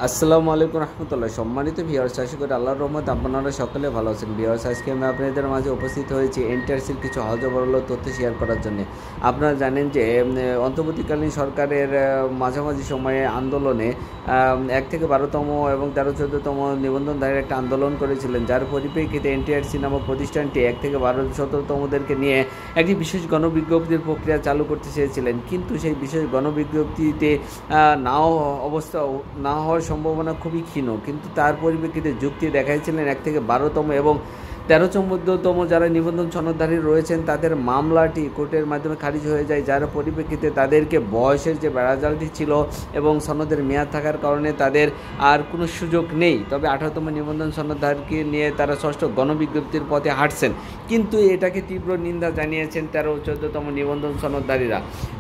আসসালামু আলাইকুম রহমতুল্লাহ। সম্মানিত ভিউয়ার্স, আশা করি আল্লাহর রহমতে আপনারা সকলে ভালো আছেন। ভিউয়ার্স, আজকে আমি আপনাদের মাঝে উপস্থিত হয়েছি এনটিআরসির কিছু হজবরল তথ্য শেয়ার করার জন্য। আপনারা জানেন যে অন্তর্বর্তীকালীন সরকারের মাঝামাঝি সময়ে আন্দোলনে 1 থেকে 12তম এবং 13-14তম নিবন্ধনধারীর একটা আন্দোলন করেছিলেন, যার পরিপ্রেক্ষিতে এনটিআরসি নামক প্রতিষ্ঠানটি 1 থেকে 12-17তমদেরকে নিয়ে একটি বিশেষ গণবিজ্ঞপ্তির প্রক্রিয়া চালু করতে চেয়েছিলেন। কিন্তু সেই বিশেষ গণবিজ্ঞপ্তিতে নাও অবস্থা না হওয়ার সম্ভাবনা খুবই ক্ষীণ। কিন্তু তার পরিপ্রেক্ষিতে যুক্তি দেখাইছিলেন 1 থেকে 12তম এবং 13-14তম যারা নিবন্ধন সনদধারী রয়েছেন তাদের মামলাটি কোর্টের মাধ্যমে খারিজ হয়ে যায়, যার পরিপ্রেক্ষিতে তাদেরকে বয়সের যে বেড়াজালটি ছিল এবং সনদের মেয়াদ থাকার কারণে তাদের আর কোনো সুযোগ নেই। তবে 18তম নিবন্ধন সনদধারীকে নিয়ে তারা ষষ্ঠ গণবিজ্ঞপ্তির পথে হাঁটছেন। কিন্তু এটাকে তীব্র নিন্দা জানিয়েছেন 13-14তম নিবন্ধন সনদধারীরা।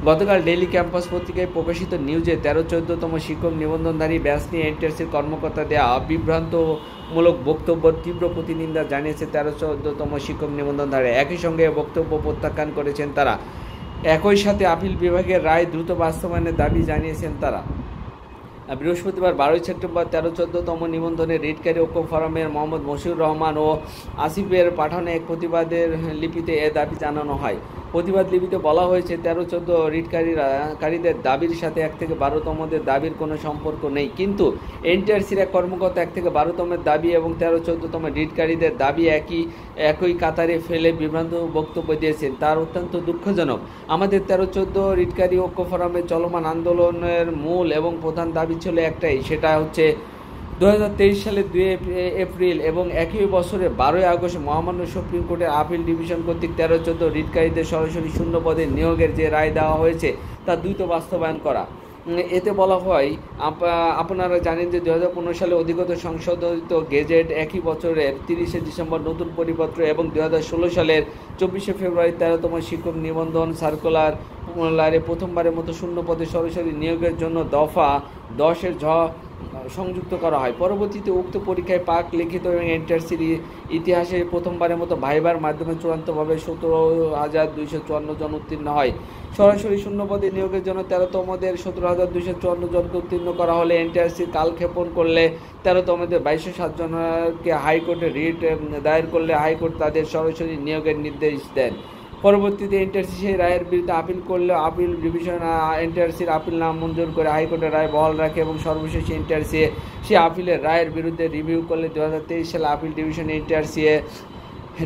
গতকাল ডেইলি ক্যাম্পাস পত্রিকায় প্রকাশিত নিউজে 13-14তম শিক্ষক নিবন্ধনধারী ব্যাচ নিয়ে এনটিআরসির কর্মকর্তা দেওয়া বিভ্রান্তমূলক বক্তব্য তীব্র প্রতিনিন্দা জানিয়েছে 13-14তম শিক্ষক নিবন্ধনধারী। একই সঙ্গে বক্তব্য প্রত্যাখ্যান করেছেন তারা। একই সাথে আপিল বিভাগের রায় দ্রুত বাস্তবায়নের দাবি জানিয়েছেন তারা। বৃহস্পতিবার 12ই সেপ্টেম্বর 13-14তম নিবন্ধনের রিটকারী ঐক্য ফোরামের মোহাম্মদ মশিউর রহমান ও আসিফের পাঠানো এক প্রতিবাদের লিপিতে এ দাবি জানানো হয়। প্রতিবাদ লিপিতে বলা হয়েছে 13-14 রিটকারীদের দাবির সাথে 1 থেকে 12তমদের দাবির কোনো সম্পর্ক নেই। কিন্তু এনটিআরসির এক কর্মকর্তা 1 থেকে 12তমের দাবি এবং 13-14তম রিটকারীদের দাবি একই কাতারে ফেলে বিভ্রান্ত বক্তব্য দিয়েছেন। তার অত্যন্ত দুঃখজনক। আমাদের 13-14 রিটকারী ঐক্য ফোরামের চলমান আন্দোলনের মূল এবং প্রধান দাবি ছিল একটাই, সেটা হচ্ছে 2023 সালের 2 এপ্রিল এবং একই বছরের 12ই আগস্ট মহামান্য সুপ্রিম কোর্টের আপিল ডিভিশন কর্তৃক 13-14 রিটকারীদের সরাসরি শূন্য পদে নিয়োগের যে রায় দেওয়া হয়েছে তা দ্রুত বাস্তবায়ন করা। এতে বলা হয়, আপনারা জানেন যে 2015 সালে অধিগত সংশোধিত গেজেট একই বছরের 30শে ডিসেম্বর নতুন পরিপত্র এবং 2016 সালের 24শে ফেব্রুয়ারি 13তম শিক্ষক নিবন্ধন সার্কুলারে প্রথমবারের মতো শূন্য পদে সরাসরি নিয়োগের জন্য দফা 10-এর সংযুক্ত করা হয়। পরবর্তীতে উক্ত পরীক্ষায় পাক লিখিত এবং এনটিআরসির ইতিহাসে প্রথমবারের মতো ভাইবার মাধ্যমে চূড়ান্তভাবে 17,254 জন উত্তীর্ণ হয়। সরাসরি শূন্য পদে নিয়োগের জন্য 13তমদের 17,254 জনকে উত্তীর্ণ করা হলে এনটিআরসি কালক্ষেপণ করলে 13তমদের 2,207 জনকে হাইকোর্টে রিট দায়ের করলে হাইকোর্ট তাদের সরাসরি নিয়োগের নির্দেশ দেন। পরবর্তীতে এনটিআরসি সেই রায়ের বিরুদ্ধে আপিল করলেও আপিল ডিভিশন এনটিআরসির আপিল নামঞ্জুর করে হাইকোর্টের রায় বহাল রাখে এবং সর্বশেষ এনটিআরসি সেই আপিলের রায়ের বিরুদ্ধে রিভিউ করলে 2023 সালে আপিল ডিভিশন এনটিআরসি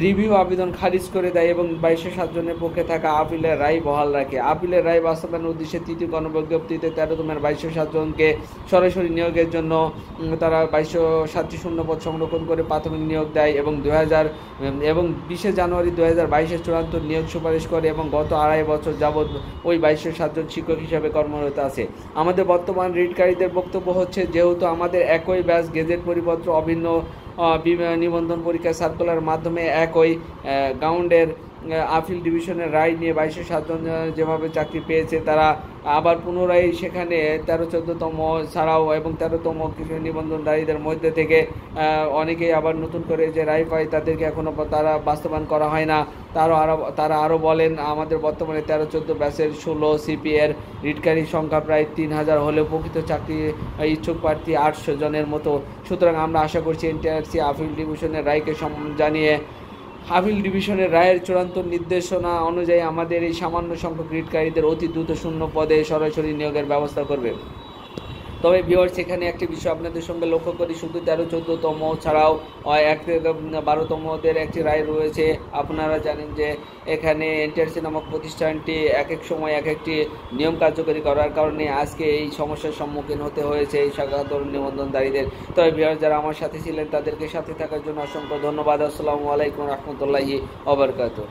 রিভিউ আবেদন খারিজ করে দেয় এবং 2,207 জনের পক্ষে থাকা আপিলের রায় বহাল রাখে। আপিলের রায় বাস্তবায়নের উদ্দেশ্যে তৃতীয় গণবিজ্ঞপ্তিতে 13তমের 2,207 জনকে সরাসরি নিয়োগের জন্য তারা 2,207টি শূন্যপদ সংরক্ষণ করে প্রাথমিক নিয়োগ দেয় এবং 20 জানুয়ারি 2022 চূড়ান্ত নিয়োগ সুপারিশ করে এবং গত 2.5 বছর যাবৎ ওই 2,207 জন শিক্ষক হিসাবে কর্মরত আছে। আমাদের বর্তমান রিটকারীদের বক্তব্য হচ্ছে, যেহেতু আমাদের একই ব্যাচ গেজেট পরিপত্র অভিন্ন নিবন্ধন পরীক্ষা সার্কুলার মাধ্যমে একই গ্রাউন্ডের আপিল ডিভিশনের রায় নিয়ে 2,207 জন যেভাবে চাকরি পেয়েছে, তারা আবার পুনরায় সেখানে 13-14তম ছাড়াও এবং 13তম কিছু নিবন্ধনধারীদের মধ্যে থেকে অনেকেই আবার নতুন করে যে রায় পায় তাদেরকে এখনও তারা বাস্তবায়ন করা হয় না। তারা আরও বলেন, আমাদের বর্তমানে 13-14 ব্যাচের 16 সিপিএর রিটকারীর সংখ্যা প্রায় 3,000 হলেও প্রকৃত চাকরি ইচ্ছুক প্রার্থী 800 জনের মতো। সুতরাং আমরা আশা করছি এনটিআরসি আপিল ডিভিশনের রায়কে জানিয়ে আপিল ডিভিশনের রায়ের চূড়ান্ত নির্দেশনা অনুযায়ী আমাদের এই সামান্য সংখ্যক রিটকারীদের অতি দ্রুত শূন্য পদে সরাসরি নিয়োগের ব্যবস্থা করবে। তবে ভিউয়ার্স, এখানে একটি বিষয় আপনাদের সঙ্গে লক্ষ্য করি, শুধু 13-14তম ছাড়াও 1 থেকে 12তমদের একটি রায় রয়েছে। আপনারা জানেন যে এখানে এনটিআরসি নামক প্রতিষ্ঠানটি এক এক সময় এক একটি নিয়ম কার্যকরী করার কারণে আজকে এই সমস্যার সম্মুখীন হতে হয়েছে এই সাধারণ নিবন্ধনধারীদের। তবে ভিউয়ার্স, যারা আমার সাথে ছিলেন তাদেরকে সাথে থাকার জন্য অসংখ্য ধন্যবাদ। আসসালামু আলাইকুম রহমতুল্লাহি ওয়া বারাকাতুহু।